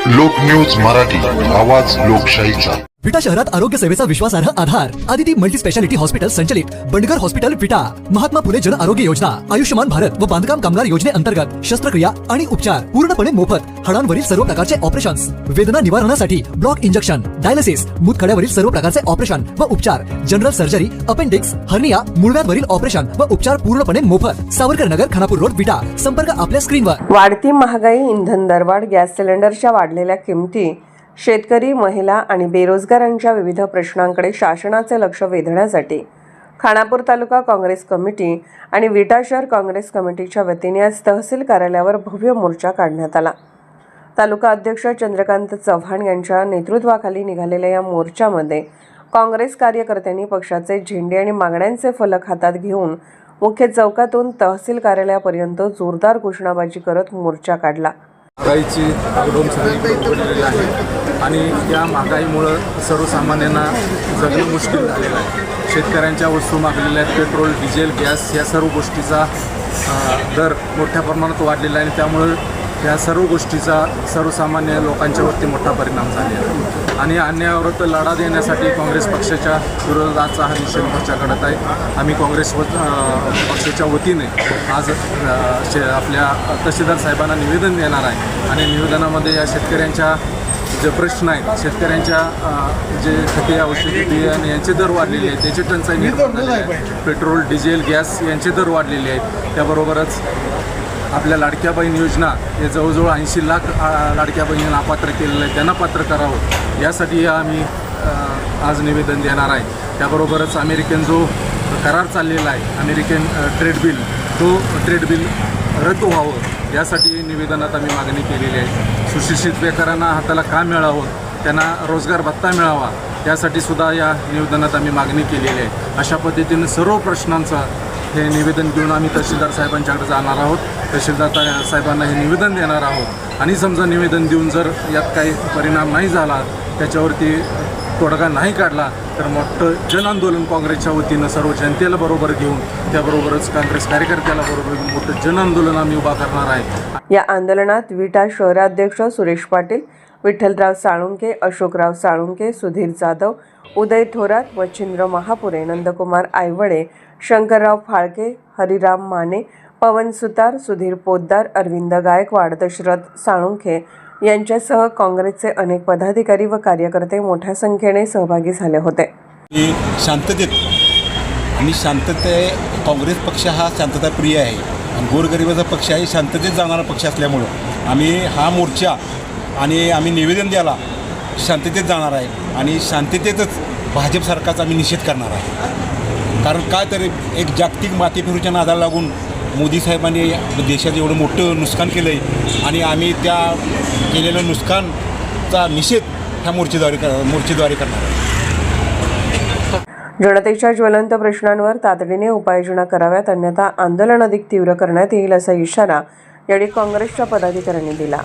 लोक न्यूज मराठी, आवाज लोकशाहीचा। विटा शहरात आरोग्य सेवेचा विश्वासार्ह आधार आदिती मल्टी स्पेशालिटी हॉस्पिटल संचलित बंडगर हॉस्पिटल विटा, महात्मा फुले जन आरोग्य योजना, आयुष्यमान भारत व बांधकाम कामगार योजनेअंतर्गत शस्त्रक्रिया आणि उपचार पूर्णपणे मोफत, हाडांवरील सर्व प्रकारचे ऑपरेशन्स, वेदना निवारणासाठी ब्लॉक इंजेक्शन, डायलिसिस, मूतखड्यावरील सर्व प्रकारचे ऑपरेशन व उपचार, जनरल सर्जरी, अपेंडिक्स, हर्निया, मूळव्याधवरील ऑपरेशन व उपचार पूर्णपणे मोफत। सावरकर नगर, खानापूर रोड, विटा। संपर्क आपल्या स्क्रीनवर। वाढती महागाई, इंधन दरवाढ, गॅस सिलेंडरच्या वाढलेल्या किमती, शेतकरी, महिला आणि बेरोजगारांच्या विविध प्रश्नांकडे शासनाचे लक्ष वेधण्यासाठी खानापूर तालुका काँग्रेस कमिटी आणि विटा शहर काँग्रेस कमिटीच्या वतीने आज तहसील कार्यालयावर भव्य मोर्चा काढण्यात आला। तालुका अध्यक्ष चंद्रकांत चव्हाण यांच्या नेतृत्वाखाली निघालेल्या या मोर्चामध्ये काँग्रेस कार्यकर्त्यांनी पक्षाचे झेंडे आणि मागण्यांचे फलक हातात घेऊन मुख्य चौकातून तहसील कार्यालयापर्यंत जोरदार घोषणाबाजी करत मोर्चा काढला। महागाईची आगडोम सगळीकडे उघडलेली आहे आणि या महागाईमुळं सर्वसामान्यांना जगणं मुश्किल झालेलं आहे। शेतकऱ्यांच्या वस्तू मागलेल्या आहेत, पेट्रोल, डिझेल, गॅस या सर्व गोष्टीचा दर मोठ्या प्रमाणात वाढलेला आहे आणि त्यामुळं या सर्व गोष्टीचा सर्वसामान्य लोकांच्यावरती मोठा परिणाम झालेला आहे आणि अन्यायावर लढा देण्यासाठी काँग्रेस पक्षाच्या विरोधाचा हा निषेध मोर्चा काढत आहे। आम्ही काँग्रेस पक्षाच्या वतीने आज आपल्या तहसीलदार साहेबांना निवेदन देणार आहे आणि निवेदनामध्ये या शेतकऱ्यांच्या जे प्रश्न आहेत, शेतकऱ्यांच्या जे खते, औषधी, बियाणे यांचे दर वाढलेले आहेत, त्याची टंचाई निर्माण झालेली आहे, पेट्रोल, डिझेल, गॅस यांचे दर वाढलेले आहेत। त्याबरोबरच आपल्या लाडक्या बहीण योजना हे जवळजवळ 80 लाख लाडक्या बहिणींना अपात्र केलेलं आहे, त्यांना पात्र करावं यासाठी आम्ही आज निवेदन देणार आहे। त्याबरोबरच अमेरिकन जो करार चाललेला आहे, अमेरिकन ट्रेड बिल, तो ट्रेड बिल रद्द व्हावं यासाठी निवेदनात आम्ही मागणी केलेली आहे। सुशिक्षित बेकारांना हाताला काम मिळावं, त्यांना रोजगार भत्ता मिळावा यासाठी सुद्धा या निवेदनात आम्ही मागणी केलेली आहे। अशा पद्धतीनं सर्व प्रश्नांचा हे निवेदन घेऊन आम्ही तहसीलदार साहेबांच्याकडे जाणार आहोत, तहसीलदार साहेबांना हे निवेदन देणार आहोत आणि समजा निवेदन देऊन जर यात काही परिणाम नाही झाला, त्याच्यावरती तोडगा नाही काढला तर मोठं जनआंदोलन काँग्रेसच्या वतीनं सर्व जनतेला बरोबर घेऊन, त्याबरोबरच काँग्रेस कार्यकर्त्याला बरोबर घेऊन मोठं जनआंदोलन आम्ही उभा करणार आहे। या आंदोलनात विटा शहराध्यक्ष सुरेश पाटील, विठ्ठलराव साळुंके, अशोकराव साळुंके, सुधीर जाधव, उदय थोरात, मच्छिंद्र महापुरे, नंदकुमार आयवळे, शंकरराव फाळके, हरिराम माने, पवन सुतार, सुधीर पोद्दार, अरविंद गायकवाड, दशरथ साळुंखे यांच्यासह काँग्रेसचे अनेक पदाधिकारी व कार्यकर्ते मोठ्या संख्येने सहभागी झाले होते। शांततेत आणि काँग्रेस पक्ष हा शांतताप्रिय आहे आणि गोरगरिबाचा पक्ष आहे, शांततेत जाणारा पक्ष असल्यामुळं आम्ही हा मोर्चा आणि आम्ही निवेदन द्यायला शांततेत जाणार आहे आणि शांततेतच भाजप सरकारचा आम्ही निषेध करणार आहे। कारण काय तर एक जागतिक माथेफिरूच्या नादाला लागून मोदी साहेबांनी देशात एवढं मोठं नुकसान केलं आहे आणि आम्ही त्या केलेल्या नुकसानचा निषेध ह्या मोर्चेद्वारे करणार आहे। जनतेच्या ज्वलंत प्रश्नांवर तातडीने उपाययोजना कराव्यात, अन्यथा आंदोलन अधिक तीव्र करण्यात येईल असा इशारा यावेळी काँग्रेसच्या पदाधिकाऱ्यांनी दिला।